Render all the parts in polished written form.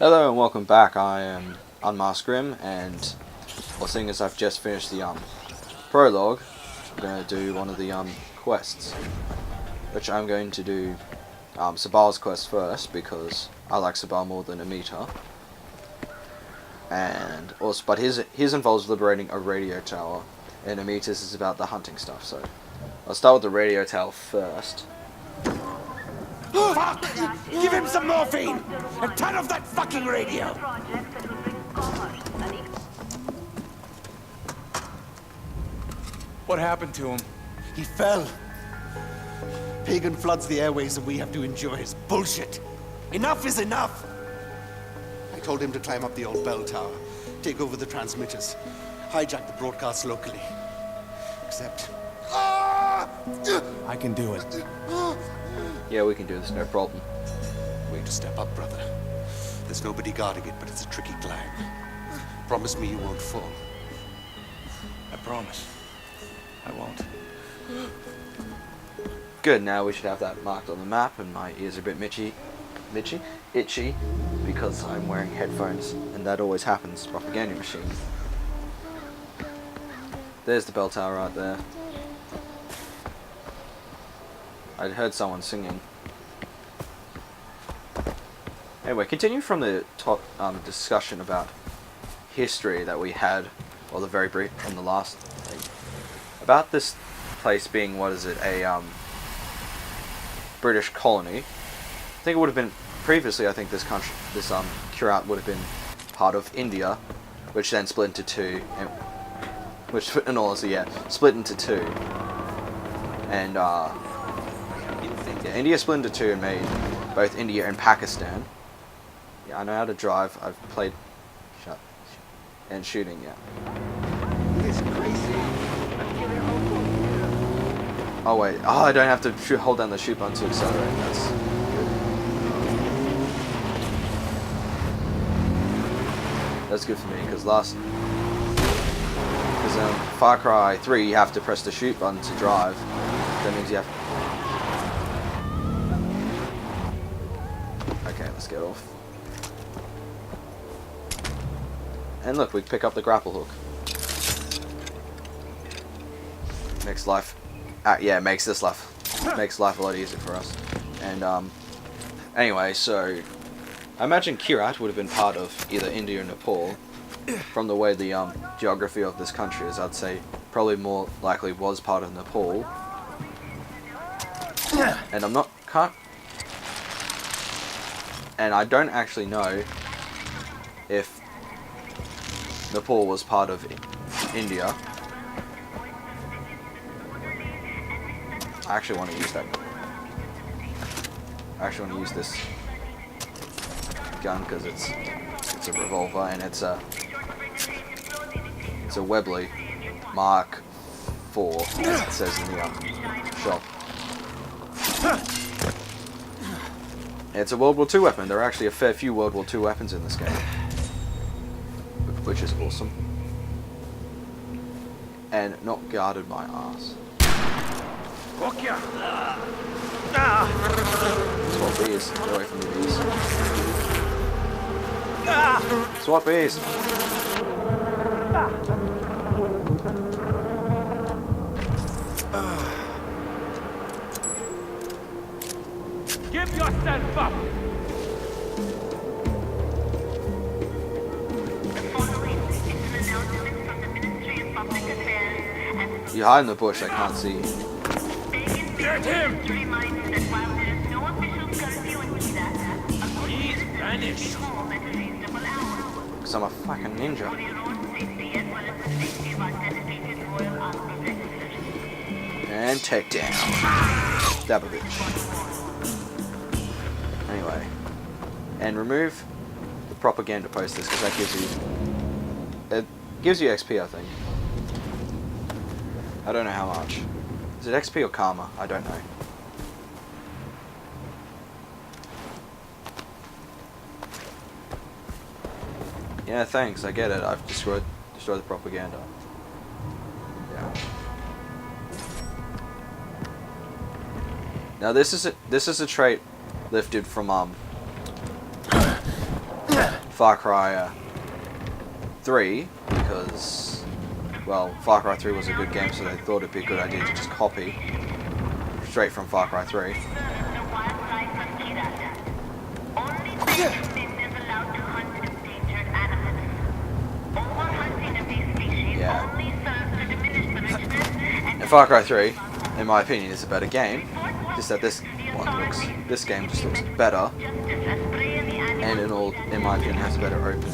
Hello and welcome back. I am Unmasked Grim, and well, seeing as I've just finished the prologue, I'm going to do one of the quests, which I'm going to do Sabal's quest first because I like Sabal more than Amita, and also but his involves liberating a radio tower, and Amita's is about the hunting stuff. So I'll start with the radio tower first. Fuck! Give him some morphine! And turn off that fucking radio! What happened to him? He fell. Pagan floods the airways and we have to endure his bullshit. Enough is enough! I told him to climb up the old bell tower, take over the transmitters, hijack the broadcast locally. Except... I can do it. Yeah, we can do this, no problem. Way to step up, brother. There's nobody guarding it, but it's a tricky climb. Promise me you won't fall. I promise. I won't. Good, now we should have that marked on the map, and my ears are a bit itchy, because I'm wearing headphones, and that always happens, propaganda machine. There's the bell tower right there. I heard someone singing. Anyway, continue from the top discussion about history that we had, or the very brief on the last thing, about this place being, what is it, a British colony. I think it would have been previously. I think this country, this Kurat, would have been part of India, which then split into two, and which, in all honesty, yeah, split into two, and yeah, India split into two and made both India and Pakistan. Yeah, I know how to drive. I've played and shooting, yeah. It's crazy. Oh wait, I don't have to hold down the shoot button to accelerate. That's good. That's good for me because FarCry 3 you have to press the shoot button to drive. That means you have. Okay, let's get off. And look, we pick up the grapple hook. Makes life, makes life a lot easier for us. And anyway, so I imagine Kirat would have been part of either India or Nepal. From the way the geography of this country is, I'd say probably more likely was part of Nepal. And and I don't actually know if Nepal was part of India. I actually want to use that. I actually want to use this gun because it's a revolver and it's a Webley Mark IV, as it says in the shop. It's a World War II weapon. There are actually a fair few World War II weapons in this game, which is awesome. And not guarded my ass. Swat bees. Get away from me, bees. Swat bees. Give yourself up! You hide in the bush, I can't see you. Get him! He's vanished. Because I'm a fucking ninja. And take down. Stab a bitch. Anyway. And remove the propaganda posters because that gives you XP, I think. I don't know how much. Is it XP or Karma? I don't know. Yeah, thanks. I get it. I've destroyed the propaganda. Yeah. Now this is a trait lifted from Far Cry 3 because, well, Far Cry 3 was a good game, so they thought it'd be a good idea to just copy straight from Far Cry 3. Yeah. And Far Cry 3, in my opinion, is a better game. Just that this game just looks better, and in my opinion, has a better open.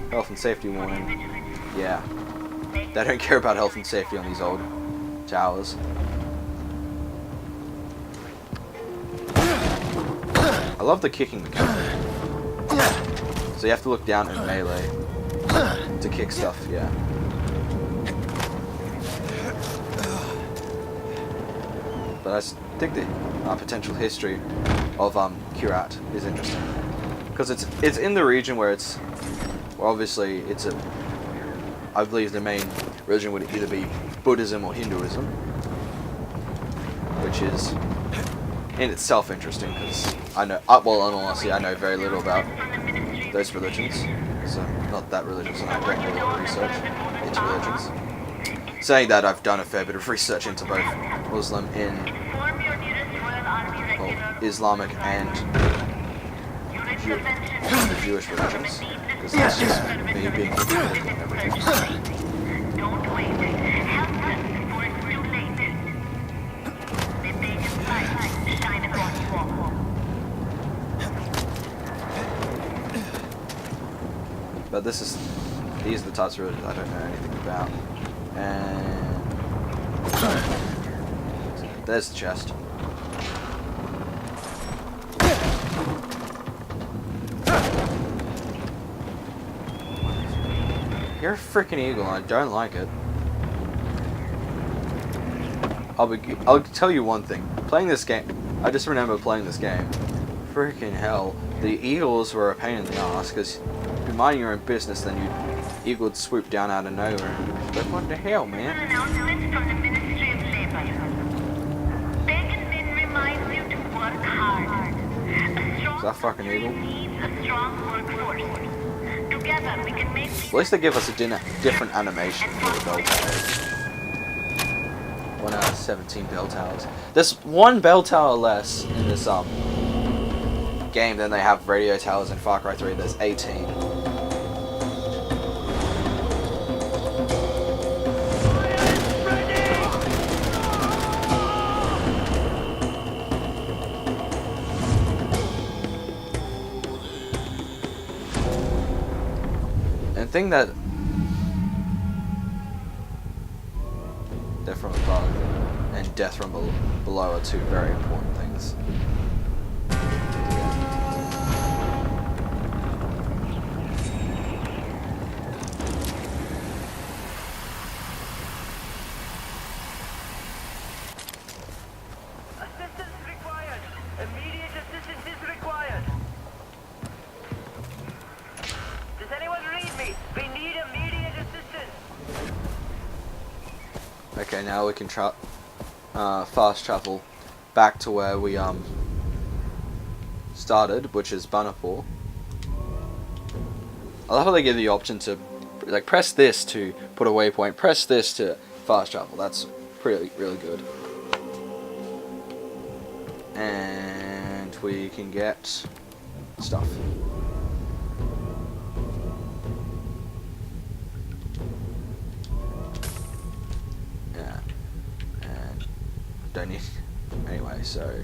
Health and safety warning. Yeah, they don't care about health and safety on these old towers. I love the kicking mechanic. So you have to look down in melee to kick stuff. Yeah. But I think the potential history of Kyrat is interesting because it's in the region where it's, well, obviously it's a, I believe the main religion would either be Buddhism or Hinduism, which is in itself interesting because I know, well, in all honesty, I know very little about those religions, so I'm not that religious and I don't do a lot of research into religions. Saying that, I've done a fair bit of research into both Muslim and Islamic and the Jewish religions, because that's just me being critical on everything. But these are the types of religions I don't know anything about. And there's the chest. You're a freaking eagle and I don't like it. I'll tell you one thing. Playing this game, I just remember playing this game. Freaking hell. The eagles were a pain in the ass because if you're minding your own business, then eagle would swoop down out of nowhere. But what the hell, man? Is that fucking eagle? At least they give us a different animation for the bell towers. 1 out of 17 bell towers. There's one bell tower less in this game than they have radio towers in Far Cry 3. There's 18. And the thing that death from above and death from below are two very important things. Assistance required. Immediate assistance is required. Does anyone read me? We need immediate assistance. Okay, now we can fast travel back to where we started, which is Banapur. I love how they give you the option to like press this to put a waypoint, press this to fast travel. That's really good. And we can get stuff. Yeah. And don't need anyway, so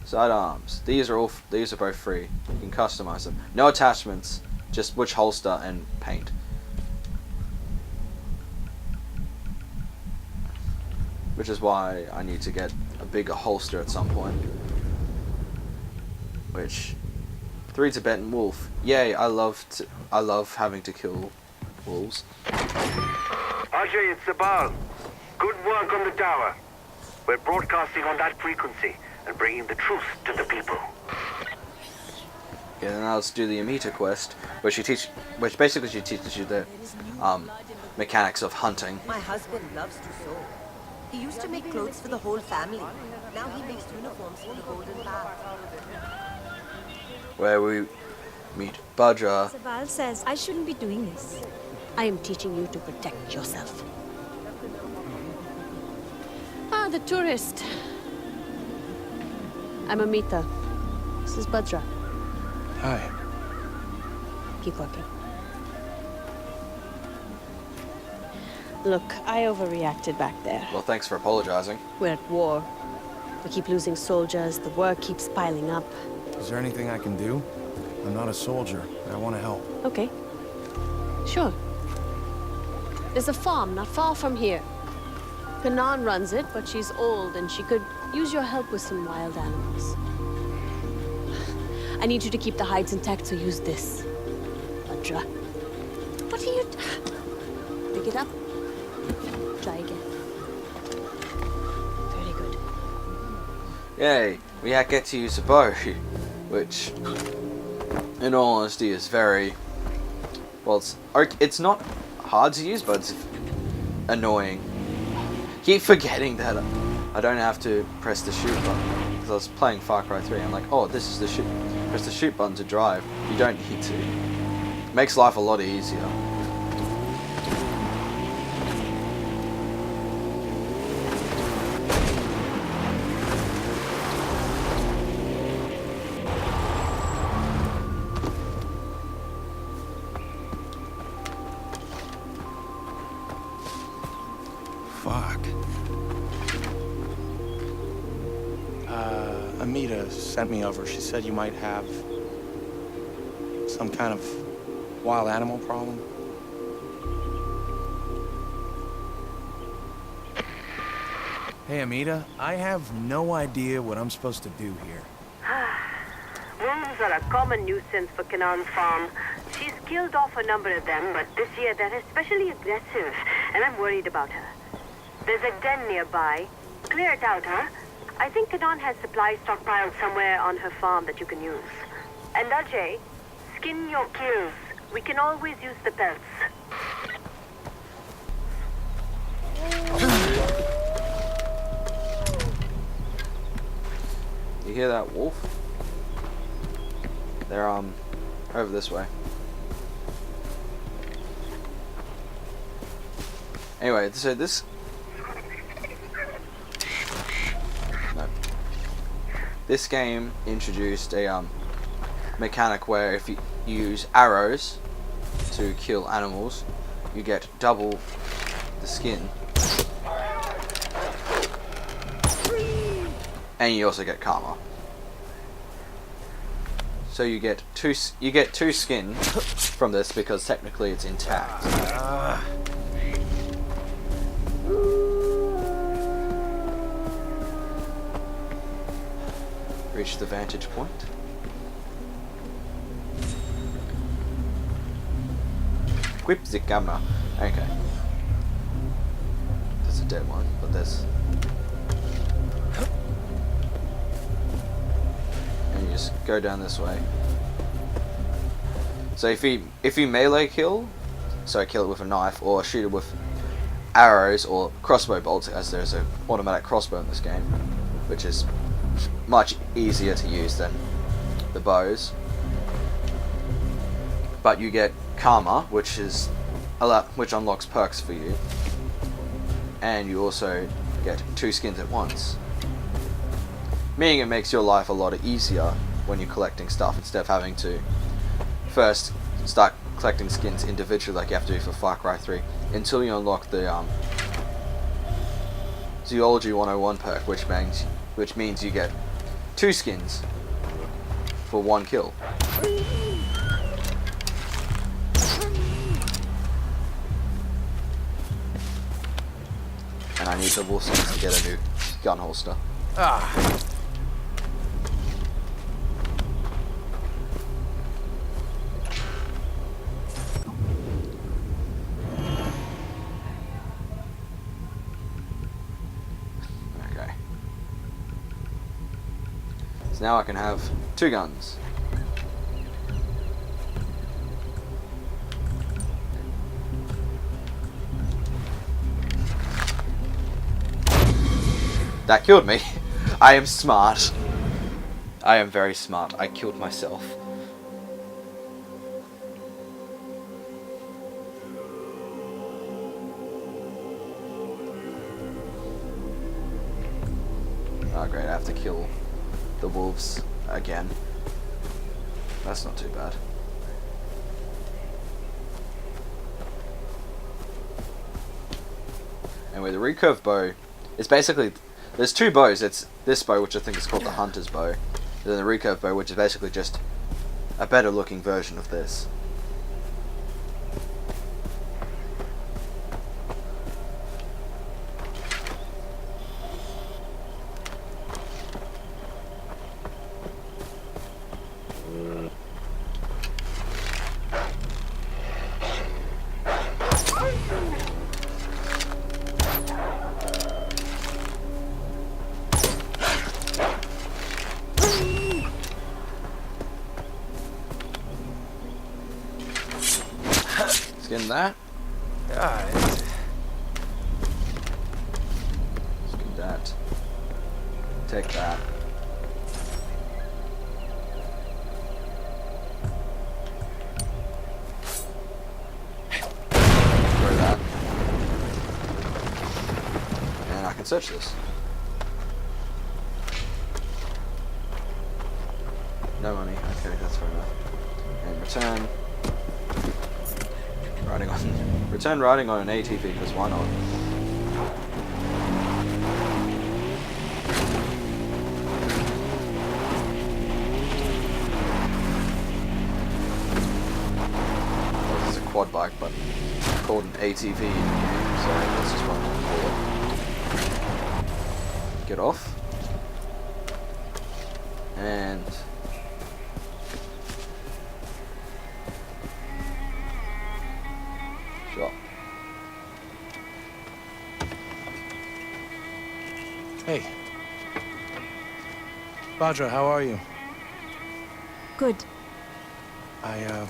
sidearms. These are both free. You can customize them. No attachments, just which holster and paint. Which is why I need to get a bigger holster at some point. Which 3 Tibetan wolf. Yay, I love having to kill wolves. Ajay, it's Sabal. Good work on the tower. We're broadcasting on that frequency and bringing the truth to the people. Yeah, then let's do the Amita quest, which basically she teaches you the mechanics of hunting. My husband loves to sew. He used to make clothes for the whole family. Now he makes uniforms for the Golden Path. Where we meet Badra. Sabal says I shouldn't be doing this. I am teaching you to protect yourself. Ah, the tourist. I'm Amita. This is Badra. Hi. Keep working. Look, I overreacted back there. Well, thanks for apologizing. We're at war. We keep losing soldiers. The work keeps piling up. Is there anything I can do? I'm not a soldier. I want to help. Okay. Sure. There's a farm not far from here. Kanan runs it, but she's old and she could use your help with some wild animals. I need you to keep the hides intact, so use this. Badra. What are you... Pick it up. Try again. Very good. Yay, we get to use a bow, which, in all honesty, is very... Well, it's not hard to use, but it's annoying. Keep forgetting that I don't have to press the shoot button. Because I was playing FarCry 3, I'm like, oh, this is the shoot. Press the shoot button to drive. You don't need to. Makes life a lot easier. Fuck. Amita sent me over. She said you might have some kind of wild animal problem. Hey, Amita, I have no idea what I'm supposed to do here. Wolves are a common nuisance for Kanan's farm. She's killed off a number of them, but this year they're especially aggressive, and I'm worried about her. There's a den nearby. Clear it out, huh? I think Kanan has supplies stockpiled somewhere on her farm that you can use. And Ajay, skin your kills. We can always use the pelts. You hear that, wolf? They're over this way. Anyway, so this... No. This game introduced a mechanic where if you use arrows to kill animals, you get double the skin. And you also get karma. So you get two skin from this because technically it's intact. Reach the vantage point. Equip the camera. Okay. There's a dead one, but there's... And you just go down this way. So if you melee kill, so kill it with a knife or shoot it with arrows or crossbow bolts, as there's an automatic crossbow in this game, which is much easier to use than the bows. But you get karma, which unlocks perks for you, and you also get two skins at once. Meaning it makes your life a lot easier when you're collecting stuff instead of having to first start collecting skins individually like you have to do for Far Cry 3 until you unlock the Zoology 101 perk, which means you get two skins for one kill. And I need the wolf skins to get a new gun holster. Ah. Okay. So now I can have two guns. That killed me. I am smart. I am very smart. I killed myself. have to kill the wolves again. That's not too bad. Anyway, the recurve bow is basically, there's two bows. It's this bow, which I think is called the hunter's bow, and then the recurve bow, which is basically just a better looking version of this. Skin that. God. Skin that. Take that. Throw that. And I can search this. No money. Okay, that's fair enough. And return. Return riding on an ATV, because why not? Well, this is a quad bike, but it's called an ATV in the game, so that's just what I'm gonna call it. Get off. And sure. Hey. Badra, how are you? Good. I,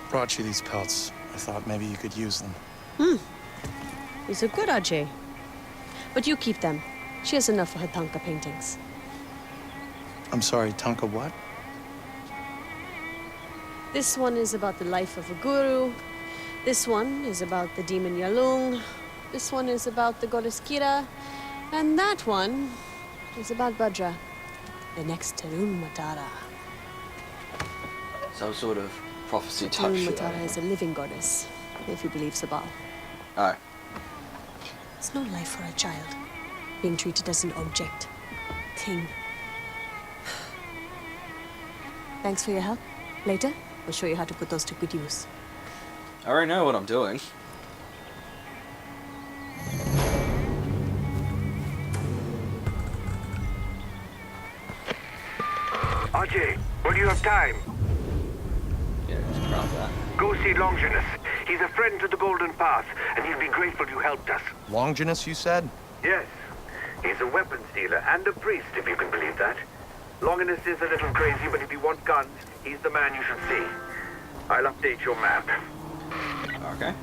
brought you these pelts. I thought maybe you could use them. These are good, Ajay. But you keep them. She has enough for her Tanka paintings. I'm sorry, Tanka what? This one is about the life of a guru. This one is about the demon Yalung. This one is about the goddess Kira. And that one is about Bhadra, the next Tarun Matara. Some sort of prophecy type Tarun shit. Matara is a living goddess, if you believe Sabal. Oh. It's no life for a child, being treated as an object, thing. Thanks for your help. Later, I'll show you how to put those to good use. I already know what I'm doing. Ajay, when you have time, Yeah, just grab that. go see Longinus. He's a friend to the Golden Path, and he'll be grateful you helped us. Longinus, you said? Yes, he's a weapons dealer and a priest, if you can believe that. Longinus is a little crazy, but if you want guns, he's the man you should see. I'll update your map. Okay.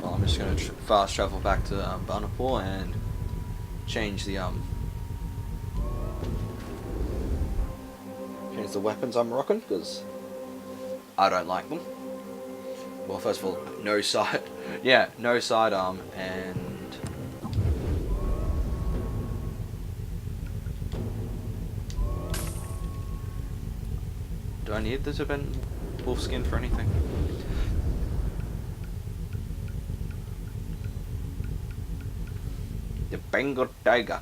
Well, I'm just gonna fast travel back to Banapur and change the weapons I'm rocking, because I don't like them. Well, first of all, no side, yeah, no sidearm, and do I need the Tibetan wolf skin for anything? The Bengal tiger.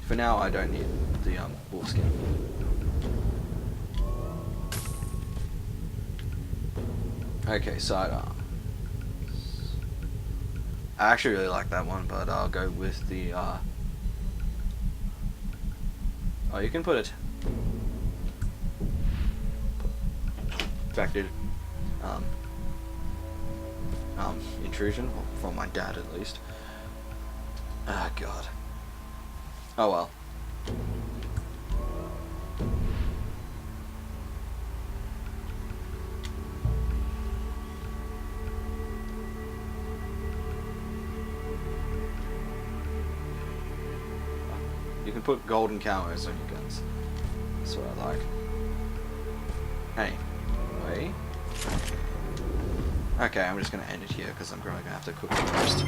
For now, I don't need the wolf skin. Okay, sidearm. I actually really like that one, but I'll go with the. Oh, you can put it. Infected. Intrusion from my dad at least. Ah, God. Oh well. You can put golden camos on your guns. That's what I like. Hey, wait. Okay, I'm just gonna end it here because I'm probably gonna have to cook the rest.